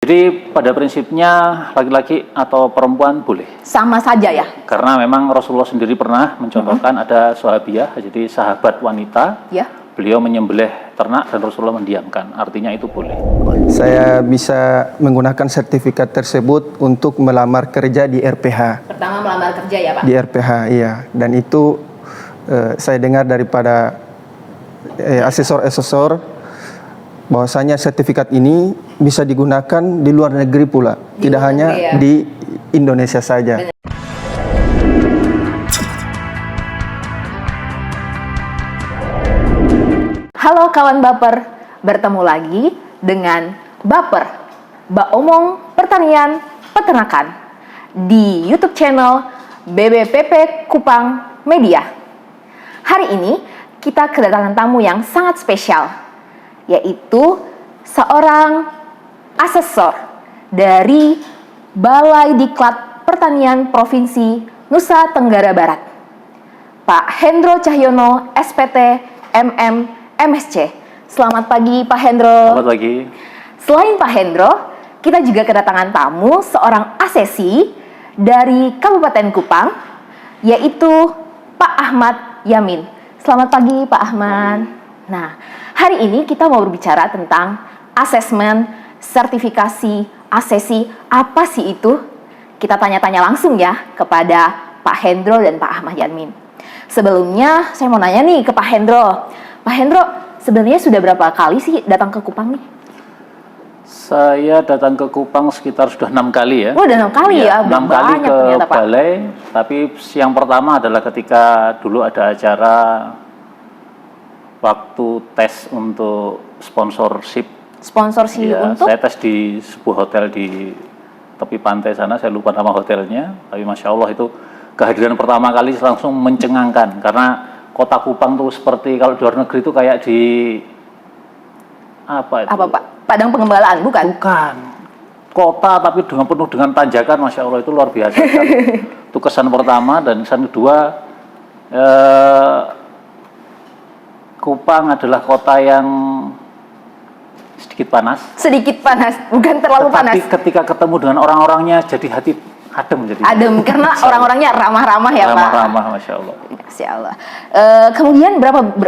Jadi pada prinsipnya laki-laki atau perempuan boleh. Sama saja ya? Karena memang Rasulullah sendiri pernah mencontohkan ada sahabiah, jadi sahabat wanita, Ya. beliau menyembelih ternak dan Rasulullah mendiamkan. Artinya itu boleh. Saya bisa menggunakan sertifikat tersebut untuk melamar kerja di RPH. Pertama melamar kerja ya Pak? Di RPH, iya. Dan itu saya dengar daripada asesor-asesor bahwasanya sertifikat ini bisa digunakan di luar negeri pula, tidak hanya ya? di Indonesia saja. Halo kawan baper, bertemu lagi dengan Baper, Mbak Omong Pertanian Peternakan di YouTube channel BBPP Kupang Media. Hari ini kita kedatangan tamu yang sangat spesial, yaitu seorang asesor dari Balai Diklat Pertanian Provinsi Nusa Tenggara Barat, Pak Hendro Cahyono, SPT, MM, MSc. Selamat pagi Pak Hendro. Selamat pagi. Selain Pak Hendro, kita juga kedatangan tamu seorang asesi dari Kabupaten Kupang, yaitu Pak Ahmad Yamin. Selamat pagi Pak Ahmad. Nah, hari ini kita mau berbicara tentang asesmen, sertifikasi, asesi. Apa sih itu? Kita tanya-tanya langsung ya kepada Pak Hendro dan Pak Ahmad Yamin. Sebelumnya saya mau nanya nih ke Pak Hendro. Pak Hendro, sebenarnya sudah berapa kali sih datang ke Kupang nih? Saya datang ke Kupang sekitar sudah 6 kali ya. Oh, udah 6 kali ya? 6 kali Banyak ke ternyata, Pak. balai, tapi yang pertama adalah ketika dulu ada acara waktu tes untuk sponsorship. Sponsorship Ya, untuk? saya tes di sebuah hotel di tepi pantai sana, saya lupa nama hotelnya, tapi Masya Allah itu kehadiran pertama kali langsung mencengangkan, karena kota Kupang tuh seperti kalau di luar negeri itu kayak di apa itu? Apa Pak? Padang Pengembalaan, bukan? Bukan. Kota tapi dengan penuh dengan tanjakan, Masya Allah itu luar biasa. Itu kesan pertama. Dan kesan kedua, Kupang adalah kota yang sedikit panas. Sedikit panas, bukan terlalu panas. Tapi ketika ketemu dengan orang-orangnya jadi hati adem. Jadi Adem, karena orang-orangnya ramah-ramah ya Pak? ramah-ramah, Masya Allah. Masya Allah. Kemudian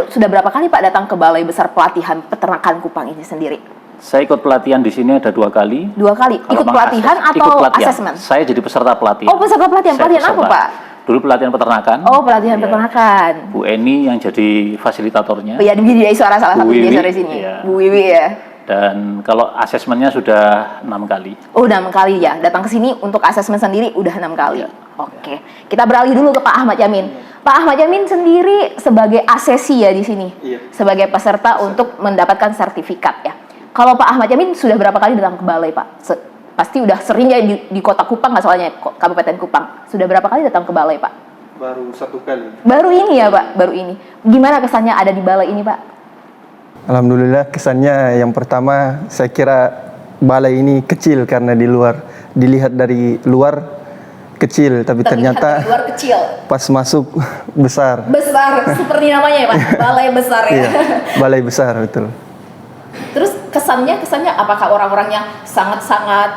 sudah berapa kali Pak datang ke Balai Besar Pelatihan Peternakan Kupang ini sendiri? Saya ikut pelatihan di sini ada 2 kali. 2 kali? Kalau Ikut memang pelatihan atau ikut pelatihan. asesmen? Saya jadi peserta pelatihan. Oh, peserta pelatihan. Saya Pelatihan apa peserta. Pak? Dulu pelatihan peternakan. Oh, pelatihan Iya. peternakan. Bu Eni yang jadi fasilitatornya. Oh ya, jadi suara salah Bu satu Wiwi, di sini. iya. Bu Wiwi ya. Dan kalau asesmennya sudah 6 kali. Oh, 6 kali ya. Datang ke sini untuk asesmen sendiri udah 6 kali. Iya. Oke. Kita beralih dulu ke Pak Ahmad Yamin. Pak Ahmad Yamin sendiri sebagai asesi ya di sini. Iya. Sebagai peserta untuk mendapatkan sertifikat ya. Kalau Pak Ahmad Yamin sudah berapa kali datang ke balai Pak? Pasti udah sering ya di kota Kupang nggak, soalnya Kabupaten Kupang. Sudah berapa kali datang ke balai Pak? Baru 1 kali. Baru ini ya Pak, baru ini. Gimana kesannya ada di balai ini Pak? Alhamdulillah, kesannya yang pertama saya kira balai ini kecil karena dilihat dari luar kecil, tapi ternyata dari luar kecil. pas masuk besar. Besar, seperti namanya ya Pak, balai besar ya. Iya, balai besar betul. Terus kesannya apakah orang-orangnya sangat-sangat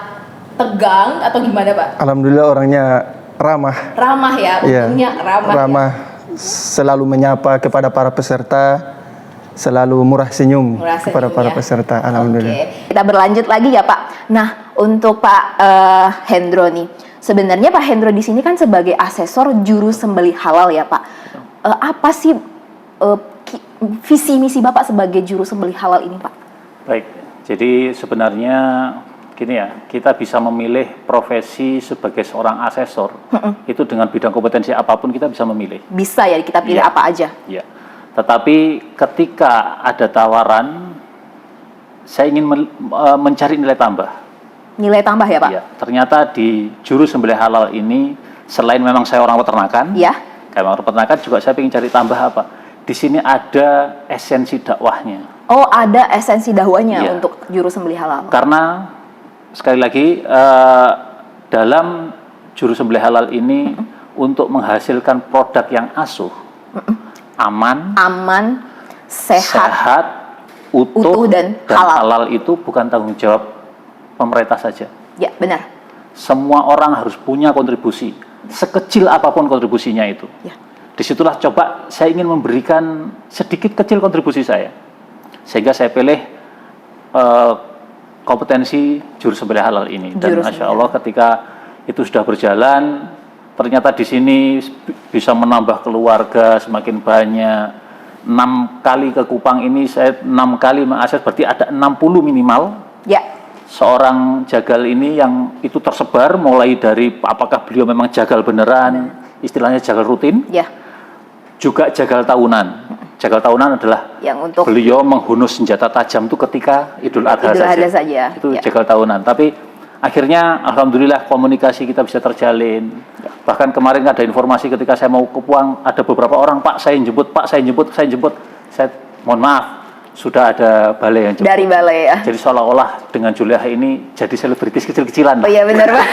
tegang atau gimana Pak? Alhamdulillah orangnya ramah. Ramah ya, Iya, untungnya ramah. ramah, selalu menyapa kepada para peserta, selalu murah senyum Murah kepada senyum para ya. peserta. Alhamdulillah. Oke, kita berlanjut lagi ya Pak. Nah, untuk Pak Hendro nih, sebenarnya Pak Hendro di sini kan sebagai asesor juru sembelih halal ya Pak. Apa sih visi misi Bapak sebagai juru sembelih halal ini Pak? Baik, jadi sebenarnya gini ya, kita bisa memilih profesi sebagai seorang asesor. Itu dengan bidang kompetensi apapun kita bisa memilih. Bisa ya kita pilih Iya. apa aja. Ya. Tetapi ketika ada tawaran, saya ingin mencari nilai tambah. Nilai tambah ya Pak? Ya, ternyata di juru sembelih halal ini, selain memang saya orang peternakan, Ya. kayak orang peternakan juga saya ingin cari tambah apa? Di sini ada esensi dakwahnya. Oh, ada esensi dakwahnya Iya. untuk juru sembelih halal. Karena sekali lagi dalam juru sembelih halal ini untuk menghasilkan produk yang asuh, aman, sehat, utuh dan halal itu bukan tanggung jawab pemerintah saja. Ya, benar. Semua orang harus punya kontribusi, sekecil apapun kontribusinya itu. Ya. Disitulah coba saya ingin memberikan sedikit kecil kontribusi saya, sehingga saya pilih kompetensi juru sembelih halal ini. Dan masya Allah ketika itu sudah berjalan, ternyata di sini bisa menambah keluarga semakin banyak. 6 kali ke Kupang ini saya 6 kali mengakses, berarti ada 60 minimal. Ya. Seorang jagal ini yang itu tersebar mulai dari apakah beliau memang jagal beneran, istilahnya jagal rutin, Ya. juga jagal tahunan. Jagal tahunan adalah Yang untuk beliau menghunus senjata tajam itu ketika Idul Adha saja. Itu Ya. jagal tahunan. Tapi akhirnya alhamdulillah komunikasi kita bisa terjalin. Ya. Bahkan kemarin ada informasi ketika saya mau ke Puang, ada beberapa orang, Pak saya jemput, Pak saya jemput, saya jemput. Saya mohon maaf, sudah ada balai yang jemput. Dari balai ya. Jadi seolah-olah dengan Juliah ini jadi selebritis kecil-kecilan. Oh iya benar Pak.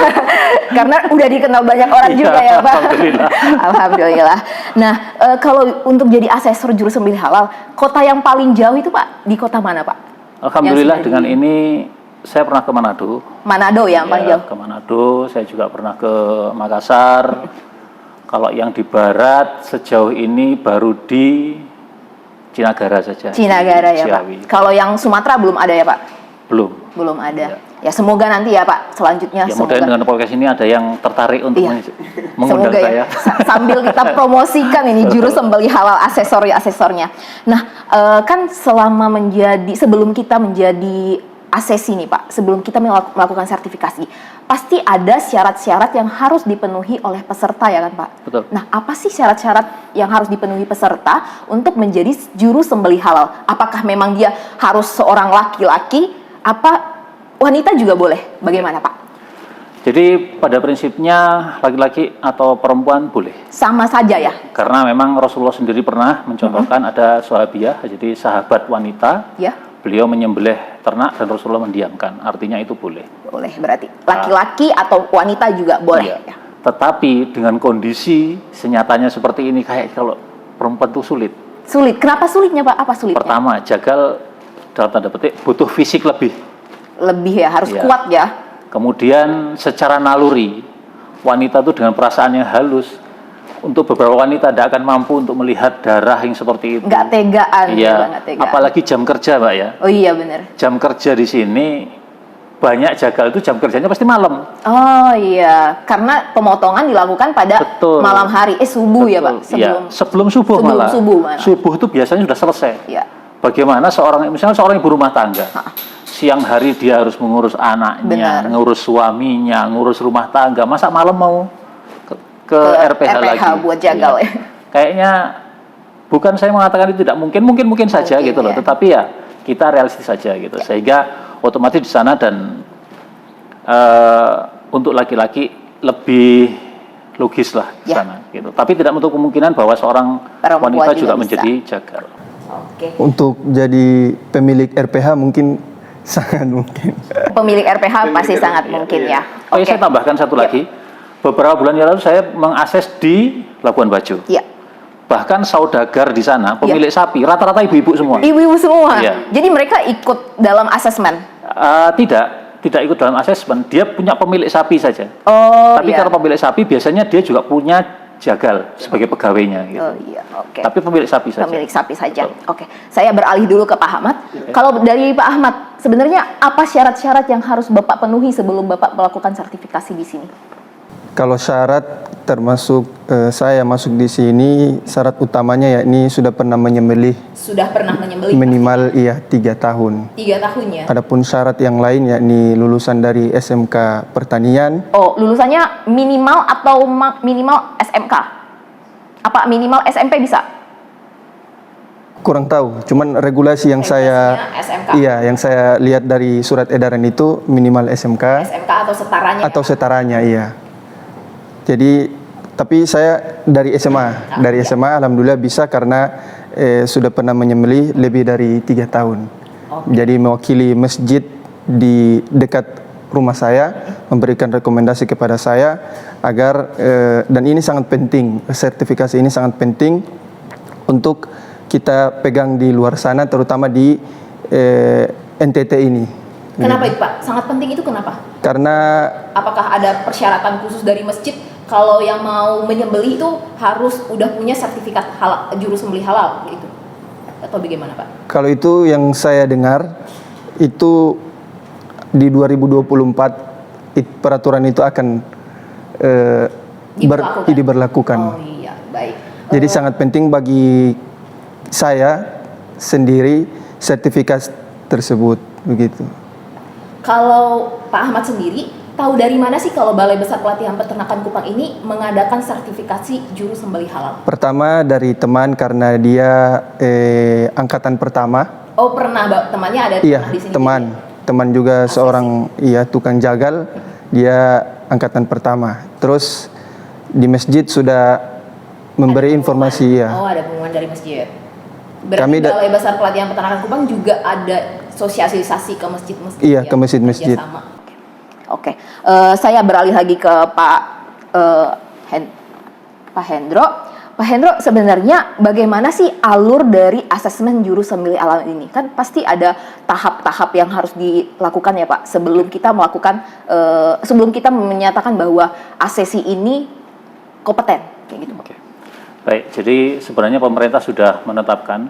Karena udah dikenal banyak orang juga ya Pak. Alhamdulillah. Alhamdulillah. Nah, kalau untuk jadi asesor juru sembelih halal, kota yang paling jauh itu Pak, di kota mana Pak? Alhamdulillah dengan ini saya pernah ke Manado. Manado ya, yang paling jauh. Ke Manado, saya juga pernah ke Makassar. Kalau yang di barat sejauh ini baru di Cinagara saja. Cinagara ya Ciawi. Pak. Kalau yang Sumatera belum ada ya Pak? Belum. Belum ada. Ya semoga nanti ya Pak, selanjutnya Ya semoga. mudah dengan podcast ini ada yang tertarik untuk mengundang Semoga saya. ya. Sambil kita promosikan ini juru sembelih halal asesornya. Nah, kan sebelum kita menjadi asesi nih Pak, sebelum kita melakukan sertifikasi, pasti ada syarat-syarat yang harus dipenuhi oleh peserta ya kan Pak? Betul. Nah, apa sih syarat-syarat yang harus dipenuhi peserta untuk menjadi juru sembelih halal? Apakah memang dia harus seorang laki-laki? Apa wanita juga boleh? Bagaimana Pak? Jadi pada prinsipnya laki-laki atau perempuan boleh. Sama saja ya? Karena memang Rasulullah sendiri pernah mencontohkan ada sahabiah, jadi sahabat wanita. Ya. Beliau menyembelih ternak dan Rasulullah mendiamkan. Artinya itu boleh. Boleh berarti. Laki-laki atau wanita juga boleh. Iya. Ya. Tetapi dengan kondisi senyatanya seperti ini, kayak kalau perempuan itu sulit. Sulit. Kenapa sulitnya Pak? Apa sulitnya? Pertama, jagal dalam tanda petik butuh fisik lebih. Lebih ya, harus Iya. kuat ya. Kemudian secara naluri, wanita itu dengan perasaan yang halus, untuk beberapa wanita tidak akan mampu untuk melihat darah yang seperti itu. Nggak tegaan. Iya. Nggak tegaan. Apalagi jam kerja, Mbak ya. Oh iya benar. Jam kerja di sini banyak jagal itu jam kerjanya pasti malam. Oh iya, karena pemotongan dilakukan pada Betul. malam hari, subuh ya Pak, Iya, sebelum subuh sebelum malah. subuh malah. Subuh itu biasanya sudah selesai. Iya. Bagaimana misalnya seorang ibu rumah tangga, siang hari dia harus mengurus anaknya, Benar. ngurus suaminya, ngurus rumah tangga, masa malam mau ke RPH lagi? buat jagal Iya. ya. Kayaknya bukan saya mengatakan itu tidak mungkin saja Mungkin, gitu loh, ya. tetapi ya kita realistis saja gitu, sehingga otomatis di sana dan untuk laki-laki lebih logis lah di Ya. sana gitu. Tapi tidak menutup kemungkinan bahwa seorang Perempuan wanita juga juga bisa. menjadi jagal. Oke. Untuk jadi pemilik RPH mungkin sangat mungkin. Pemilik RPH pasti sangat mungkin ya. Oh iya, saya tambahkan satu lagi. Beberapa bulan yang lalu saya mengakses di Labuan Bajo. Iya. Bahkan saudagar di sana, pemilik sapi, rata-rata ibu-ibu semua. Ibu-ibu semua. Iya. Jadi mereka ikut dalam asesmen. Tidak ikut dalam asesmen. Dia punya pemilik sapi saja. Oh Tapi iya. kalau pemilik sapi biasanya dia juga punya jagal sebagai pegawainya. Gitu. Oh iya, oke. Tapi pemilik sapi saja. Pemilik sapi saja. Betul. Oke, saya beralih dulu ke Pak Ahmad. Kalau dari Pak Ahmad, sebenarnya apa syarat-syarat yang harus Bapak penuhi sebelum Bapak melakukan sertifikasi di sini? Kalau syarat termasuk saya masuk di sini, syarat utamanya yakni sudah pernah menyembelih Sudah pernah menyembelih minimal 3 tahun. 3 tahun ya? Adapun syarat yang lain yakni lulusan dari SMK Pertanian. Oh, lulusannya minimal atau minimal SMK? Apa minimal SMP bisa? Kurang tahu, cuman regulasi yang saya SMK. yang saya lihat dari surat edaran itu minimal SMK SMK atau setaranya? atau setaranya, iya. Jadi tapi saya dari SMA, alhamdulillah bisa karena sudah pernah menyembelih lebih dari 3 tahun. Jadi mewakili masjid di dekat rumah saya, memberikan rekomendasi kepada saya agar dan ini sangat penting, sertifikasi ini sangat penting untuk kita pegang di luar sana, terutama di NTT ini. Kenapa itu Pak? Sangat penting itu kenapa? Karena Apakah ada persyaratan khusus dari masjid kalau yang mau menyembelih itu harus udah punya sertifikat halal, juru sembelih halal gitu? Atau bagaimana Pak? kalau itu yang saya dengar itu di 2024 peraturan itu akan diberlakukan. Oh iya, baik. Jadi sangat penting bagi saya sendiri sertifikat tersebut begitu. Kalau Pak Ahmad sendiri tahu dari mana sih kalau Balai Besar Pelatihan Peternakan Kupang ini mengadakan sertifikasi juru sembelih halal? Pertama dari teman karena dia angkatan pertama. Oh pernah temannya ada Iya, di sini? teman juga seorang tukang jagal, dia angkatan pertama. Terus di masjid sudah memberi informasi ya. Oh ada pengumuman dari masjid. Berarti Kami Balai Besar Pelatihan Peternakan Kupang juga ada sosialisasi ke masjid-masjid. Iya, ya? ke masjid-masjid. Kerjasama. Oke, saya beralih lagi ke Pak Hendro. Pak Hendro, sebenarnya bagaimana sih alur dari asesmen juru sembelih halal ini? Kan pasti ada tahap-tahap yang harus dilakukan ya Pak sebelum kita melakukan, sebelum kita menyatakan bahwa asesi ini kompeten, kayak gitu. Oke. Baik, jadi sebenarnya pemerintah sudah menetapkan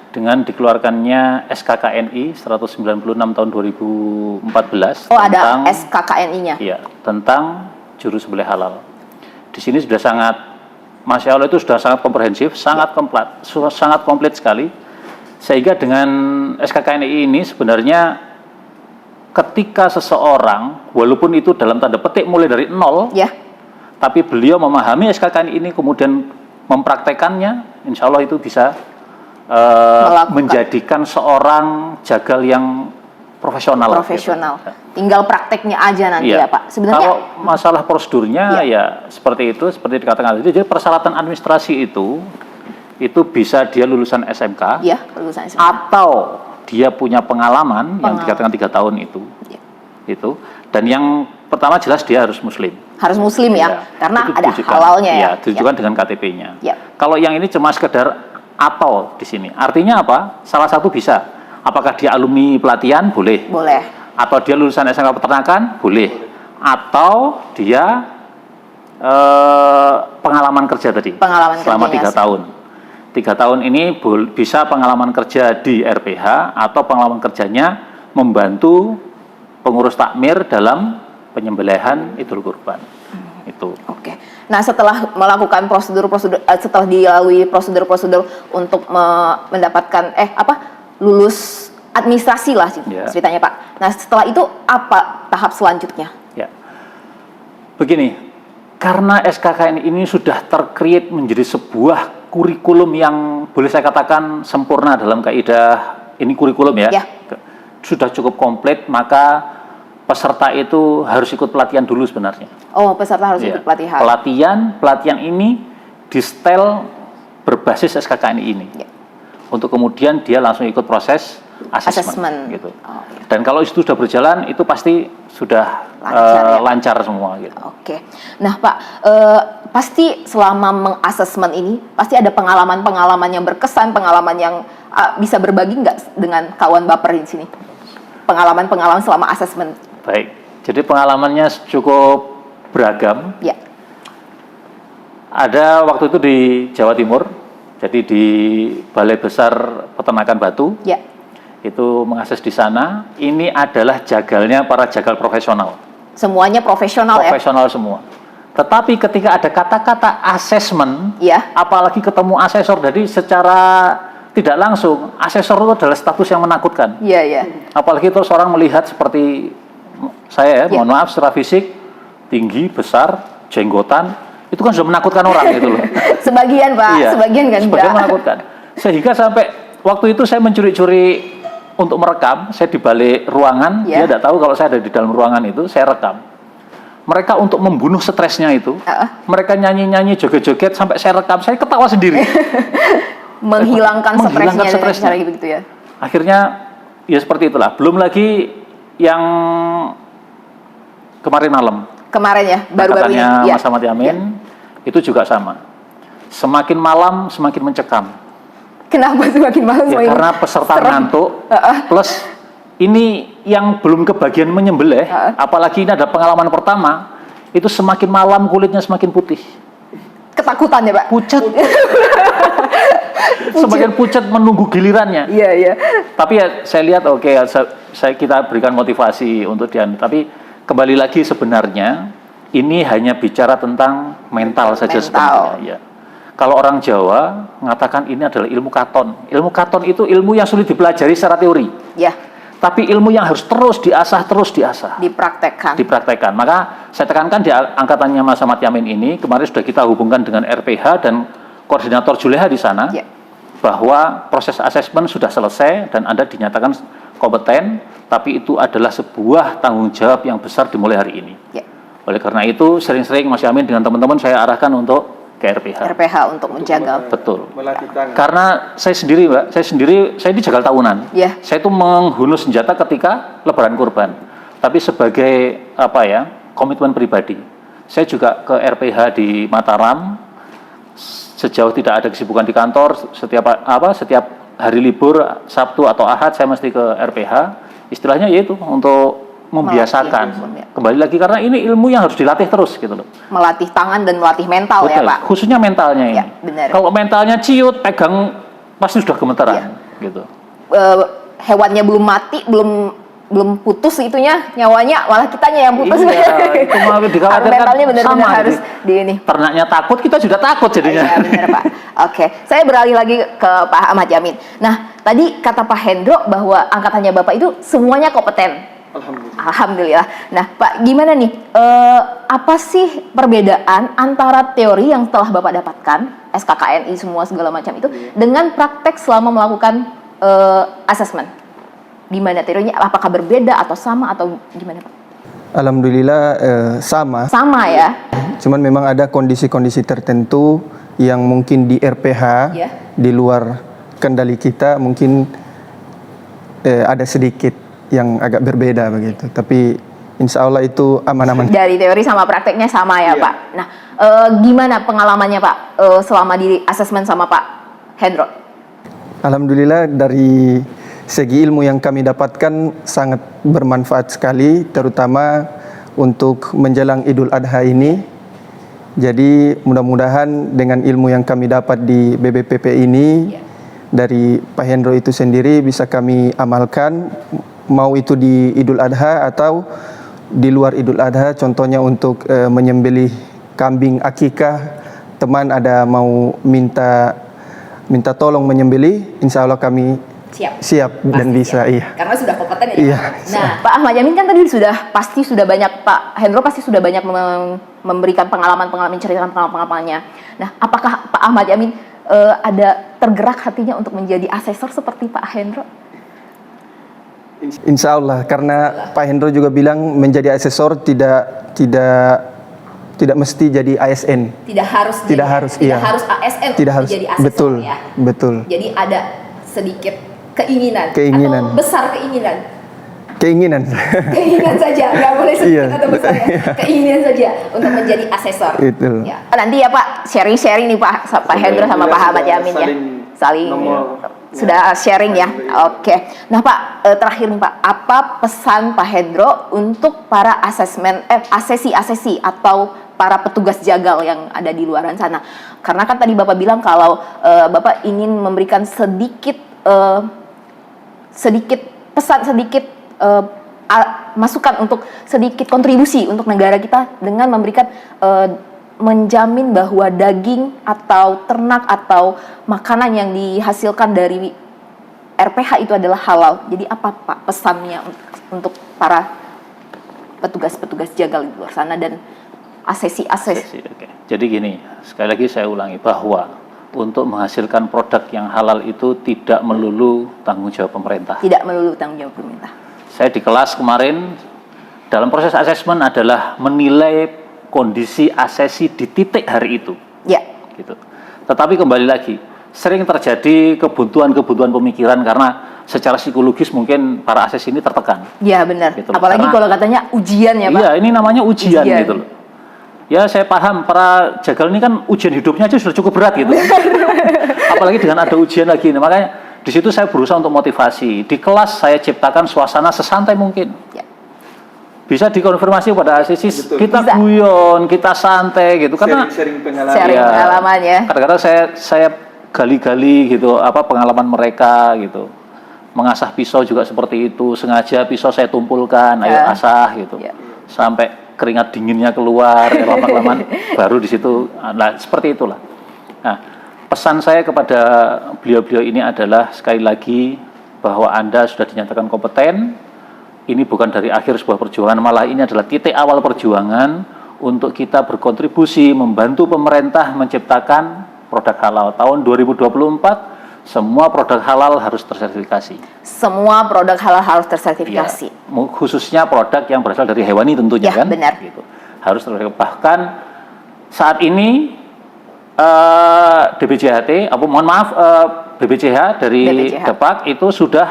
dengan dikeluarkannya SKKNI 196 tahun 2014. Oh ada SKKNI-nya? Iya, tentang juru sembelih halal. Di sini sudah sangat, Masya Allah itu sudah sangat komprehensif, sangat komplit sekali. Sehingga dengan SKKNI ini sebenarnya ketika seseorang, walaupun itu dalam tanda petik mulai dari nol, Ya. tapi beliau memahami SKKNI ini kemudian mempraktekannya, insya Allah itu bisa menjadikan seorang jagal yang profesional. Profesional. Gitu. Tinggal prakteknya aja nanti ya Pak. Sebenarnya kalau masalah prosedurnya ya seperti itu, seperti dikatakan tadi. Jadi persyaratan administrasi itu bisa dia lulusan SMK, ya lulusan SMK. atau dia punya pengalaman yang dikatakan 3 tahun itu. Ya. Itu. Dan yang pertama jelas dia harus muslim. Harus muslim ya, Iya. karena Itu ada ditujukan. halalnya ya. Iya, ditujukan dengan KTP-nya. Ya. Kalau yang ini cuma sekedar atau di sini. Artinya apa? Salah satu bisa. Apakah dia alumni pelatihan? Boleh. Boleh. Atau dia lulusan SMK peternakan? Boleh. Atau dia pengalaman kerja tadi. Pengalaman selama kerjanya 3 tahun. 3 tahun ini bisa pengalaman kerja di RPH atau pengalaman kerjanya membantu pengurus takmir dalam penyembelihan Idul Kurban. Itu. Oke. Nah, setelah melakukan prosedur-prosedur, setelah dilalui prosedur-prosedur untuk mendapatkan lulus administrasi lah Ya. ceritanya Pak. Nah, setelah itu apa tahap selanjutnya? Ya. Begini, karena SKKN ini sudah tercreate menjadi sebuah kurikulum yang boleh saya katakan sempurna dalam kaidah ini kurikulum ya. Ya. Sudah cukup komplit, maka peserta itu harus ikut pelatihan dulu sebenarnya. Oh, peserta harus Ya. ikut pelatihan. Pelatihan ini di setel berbasis SKKN ini. Ya. Untuk kemudian dia langsung ikut proses asesmen gitu. Oh, ya. Dan kalau itu sudah berjalan, itu pasti sudah lancar semua gitu. Oke. Nah, Pak, pasti selama mengasesmen ini pasti ada pengalaman-pengalaman yang berkesan, pengalaman yang bisa berbagi nggak dengan kawan baper di sini? Pengalaman-pengalaman selama asesmen. Baik. Jadi pengalamannya cukup beragam. Ya. Ada waktu itu di Jawa Timur, jadi di Balai Besar Peternakan Batu. Ya. Itu mengakses di sana. Ini adalah jagalnya para jagal profesional. Semuanya profesional ya. Profesional semua. Tetapi ketika ada kata-kata asesmen, Ya. apalagi ketemu asesor, jadi secara tidak langsung, asesor itu adalah status yang menakutkan. Iya, iya. Apalagi terus orang melihat seperti saya Ya. mohon maaf, secara fisik, tinggi, besar, jenggotan, itu kan sudah menakutkan orang gitu loh. Sebagian Pak, Iya, sebagian kan sebagian enggak. menakutkan. Sehingga sampai waktu itu saya mencuri-curi untuk merekam, saya di balik ruangan, Ya. dia tidak tahu kalau saya ada di dalam ruangan itu, saya rekam. Mereka untuk membunuh stresnya itu, mereka nyanyi-nyanyi, joget-joget, sampai saya rekam, saya ketawa sendiri. Menghilangkan Menghilangkan stresnya dengan stresnya. cara gitu ya. Akhirnya, ya seperti itulah. Belum lagi yang kemarin malam, Kemarin ya, baru-baru ini. angkatannya Ya. Mas Ahmad Yamin, itu juga sama. Semakin malam, semakin mencekam. Kenapa semakin malam Ya, semakin karena peserta serem? ngantuk, plus ini yang belum kebagian menyembelih, apalagi ini ada pengalaman pertama, itu semakin malam kulitnya semakin putih. Ketakutan ya Pak? Pucat. Semakin pucat menunggu gilirannya. Iya, iya. Tapi ya saya lihat oke, kita berikan motivasi untuk dia. Tapi kembali lagi sebenarnya ini hanya bicara tentang mental saja sebenarnya. Ya. Kalau orang Jawa mengatakan ini adalah ilmu katon. Ilmu katon itu ilmu yang sulit dipelajari secara teori. Ya. Tapi ilmu yang harus terus diasah. Dipraktekkan. Maka saya tekankan di angkatannya Mas Ahmad Yamin ini, kemarin sudah kita hubungkan dengan RPH dan koordinator Juleha di sana, bahwa proses asesmen sudah selesai dan Anda dinyatakan kompeten, tapi itu adalah sebuah tanggung jawab yang besar dimulai hari ini. Oleh karena itu, sering-sering Mas Yamin dengan teman-teman saya arahkan untuk ke RPH. RPH untuk menjaga. Betul. Karena saya sendiri, Mbak, saya ini jagal tahunan. Saya itu menghunus senjata ketika lebaran kurban. Tapi sebagai komitmen pribadi, saya juga ke RPH di Mataram. Sejauh tidak ada kesibukan di kantor, setiap hari libur Sabtu atau Ahad saya mesti ke RPH. Istilahnya yaitu untuk membiasakan. Kembali lagi karena ini ilmu yang harus dilatih terus gitu loh. Melatih tangan dan melatih mental. Betul, ya Pak. Khususnya mentalnya ini. Benar. Kalau mentalnya ciut, pegang pasti sudah gemeteran gitu. Hewannya belum mati, belum putus itunya, nyawanya malah kitanya yang putus. Itu mah dikhawatirkan mentalnya benar-benar sama, harus di ini. Ternaknya takut, kita juga takut jadinya. Iya benar Pak. Oke, saya beralih lagi ke Pak Ahmad Yamin. Nah, tadi kata Pak Hendro bahwa angkatannya Bapak itu semuanya kompeten. Alhamdulillah. Nah, Pak, gimana nih? Apa sih perbedaan antara teori yang telah Bapak dapatkan, SKKNI semua segala macam itu, dengan praktek selama melakukan asesmen? Gimana teorinya? Apakah berbeda atau sama atau gimana, Pak? Alhamdulillah sama. Sama ya. Cuman memang ada kondisi-kondisi tertentu yang mungkin di RPH di luar kendali kita mungkin ada sedikit yang agak berbeda begitu. Tapi insya Allah itu aman-aman. Dari teori sama prakteknya sama ya Pak. Nah, gimana pengalamannya Pak selama di asesmen sama Pak Hendro? Alhamdulillah dari segi ilmu yang kami dapatkan sangat bermanfaat sekali, terutama untuk menjelang Idul Adha ini. Jadi mudah-mudahan dengan ilmu yang kami dapat di BBPP ini dari Pak Hendro itu sendiri bisa kami amalkan, mau itu di Idul Adha atau di luar Idul Adha, contohnya untuk menyembelih kambing akikah, teman ada mau minta tolong menyembelih, insya Allah kami siap dan bisa. Karena sudah kompeten ya. Iya. Nah, Pak Ahmad Yamin kan tadi pasti sudah banyak, Pak Hendro pasti sudah banyak memberikan pengalaman-pengalaman, menceritakan pengalaman-pengalamannya. Nah, apakah Pak Ahmad Yamin ada tergerak hatinya untuk menjadi asesor seperti Pak Hendro? Insya Allah, karena Pak Hendro juga bilang menjadi asesor tidak mesti jadi ASN. Tidak harus ASN tidak harus menjadi asesor. Betul, ya. Betul. Jadi ada sedikit keinginan. Atau besar keinginan. Keinginan saja, nggak boleh sedikit atau besar ya. Keinginan saja untuk menjadi asesor. Itu. Ya. Nanti ya Pak sharing nih Pak Hendro sama Pak Ahmad Yamin ya. Saling sudah sharing ya. Oke. Nah Pak, terakhir nih Pak, apa pesan Pak Hendro untuk para asesi atau para petugas jagal yang ada di luaran sana? Karena kan tadi Bapak bilang kalau Bapak ingin memberikan sedikit pesan, sedikit masukan untuk sedikit kontribusi untuk negara kita dengan memberikan menjamin bahwa daging atau ternak atau makanan yang dihasilkan dari RPH itu adalah halal. Jadi apa Pak pesannya untuk para petugas-petugas jagal di luar sana dan asesi. Okay. Jadi gini, sekali lagi saya ulangi bahwa untuk menghasilkan produk yang halal itu tidak melulu tanggung jawab pemerintah. Tidak melulu tanggung jawab pemerintah. Saya di kelas kemarin dalam proses asesmen adalah menilai kondisi asesi di titik hari itu. Ya. Gitu. Tetapi kembali lagi, sering terjadi kebutuhan pemikiran karena secara psikologis mungkin para asesi ini tertekan. Ya benar. Gitu. Apalagi kalau katanya ujian ya Pak. Iya, ini namanya ujian. Gitu loh. Ya saya paham, para jagal ini kan ujian hidupnya aja sudah cukup berat gitu. Apalagi dengan ada ujian lagi. Makanya Di situ saya berusaha untuk motivasi. Di kelas saya ciptakan suasana sesantai mungkin. Ya. Bisa dikonfirmasi pada ACC, Betul. kita Bisa. guyon, kita santai gitu. Karena Sharing pengalaman. Sharing Iya. pengalaman ya. kadang-kadang saya gali-gali gitu apa pengalaman mereka gitu. Mengasah pisau juga seperti itu, sengaja pisau saya tumpulkan, ayo Ya. asah gitu. Ya. Sampai keringat dinginnya keluar, lama-lama baru di situ. Nah, seperti itulah. Nah, pesan saya kepada beliau-beliau ini adalah sekali lagi bahwa Anda sudah dinyatakan kompeten. Ini bukan dari akhir sebuah perjuangan, malah ini adalah titik awal perjuangan untuk kita berkontribusi membantu pemerintah menciptakan produk halal. Tahun 2024 semua produk halal harus tersertifikasi. Semua produk halal harus tersertifikasi. Ya, khususnya produk yang berasal dari hewani tentunya Ya, kan. benar. Gitu. Harus tersertifikasi. Bahkan saat ini DBJHT, BBCH dari BBCH. Depak itu sudah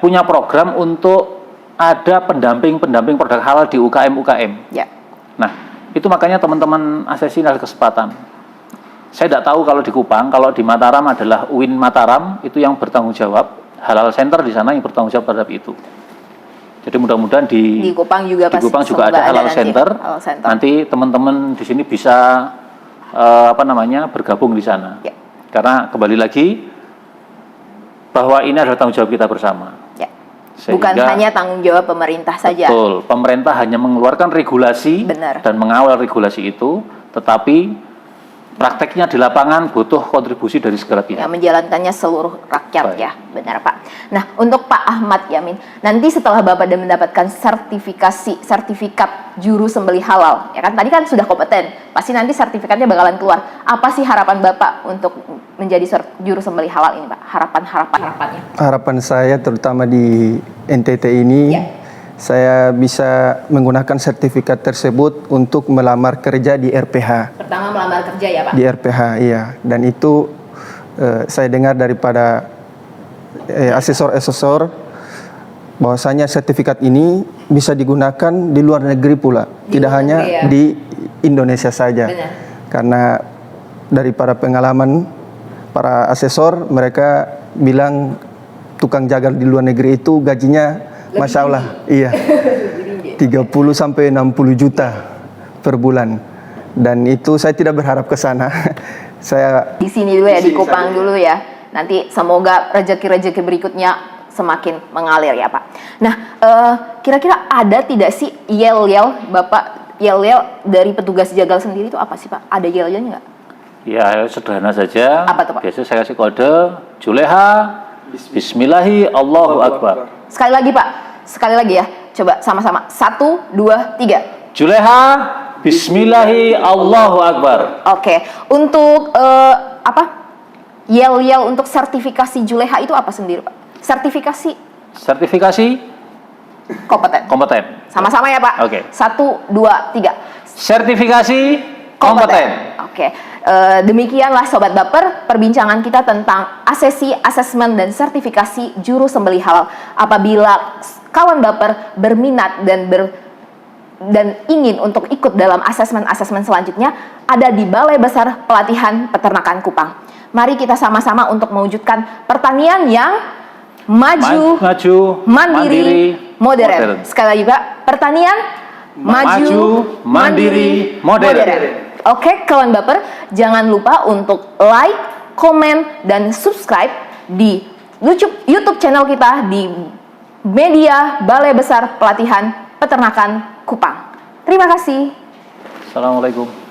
punya program untuk ada pendamping produk halal di UKM. Ya. Nah, itu makanya teman-teman ASESI ada kesempatan. Saya tidak tahu kalau di Kupang, kalau di Mataram adalah UIN Mataram itu yang bertanggung jawab, Halal Center di sana yang bertanggung jawab terhadap itu. Jadi mudah-mudahan Di Kupang juga di pasti Kupang juga semoga ada Halal nanti Center. Halal Center. Nanti teman-teman di sini bisa bergabung di sana. Ya. Karena kembali lagi bahwa ini adalah tanggung jawab kita bersama. Ya. Bukan Sehingga- hanya tanggung jawab pemerintah saja. Betul, pemerintah hanya mengeluarkan regulasi Benar. dan mengawal regulasi itu, tetapi prakteknya di lapangan butuh kontribusi dari segala pihak. Yang menjalankannya seluruh rakyat Baik. ya, benar Pak. Nah, untuk Pak Ahmad Yamin, nanti setelah Bapak dan mendapatkan sertifikat juru sembelih halal, ya kan tadi kan sudah kompeten, pasti nanti sertifikatnya bakalan keluar. Apa sih harapan Bapak untuk menjadi juru sembelih halal ini, Pak? Harapannya. Harapan saya terutama di NTT ini, Ya. saya bisa menggunakan sertifikat tersebut untuk melamar kerja di RPH. Pertama melamar kerja ya, Pak. Di RPH, iya. Dan itu saya dengar daripada asesor-asesor bahwasanya sertifikat ini bisa digunakan di luar negeri pula, Di tidak luar hanya negeri ya. di Indonesia saja. Benar. Karena dari para pengalaman para asesor, mereka bilang tukang jagal di luar negeri itu gajinya Masya Allah, iya. 30 sampai 60 juta per bulan. Dan itu saya tidak berharap ke sana. Saya Di sini dulu ya, Di di sini Kupang saja. dulu ya. Nanti semoga rezeki-rezeki berikutnya semakin mengalir ya, Pak. Nah, kira-kira ada tidak sih yel-yel, Bapak, yel-yel dari petugas jagal sendiri itu apa sih, Pak? Ada yel-yelnya nggak? Ya, sederhana saja. Apa tuh, Pak? Biasa saya kasih kode, Juleha, Bismillahi, Allahu Akbar. Sekali lagi, Pak. Sekali lagi ya. Coba sama-sama. 1, 2, 3. Juleha, Bismillahi, Allahu Akbar. Oke. Untuk yel-yel untuk sertifikasi Juleha itu apa sendiri, Pak? Sertifikasi Sertifikasi kompeten. kompeten. Sama-sama ya, Pak. Oke. 1, 2, 3. Sertifikasi kompeten. Oke. Demikianlah Sobat Baper perbincangan kita tentang asesi, asesmen, dan sertifikasi juru sembelih halal. Apabila kawan Baper berminat dan ingin untuk ikut dalam asesmen-asesmen selanjutnya, ada di Balai Besar Pelatihan Peternakan Kupang. Mari kita sama-sama untuk mewujudkan pertanian yang maju, mandiri, modern. Sekali lagi Pak, pertanian maju, mandiri, modern. Oke, kawan Baper, jangan lupa untuk like, komen, dan subscribe di YouTube channel kita di media Balai Besar Pelatihan Peternakan Kupang. Terima kasih. Assalamualaikum.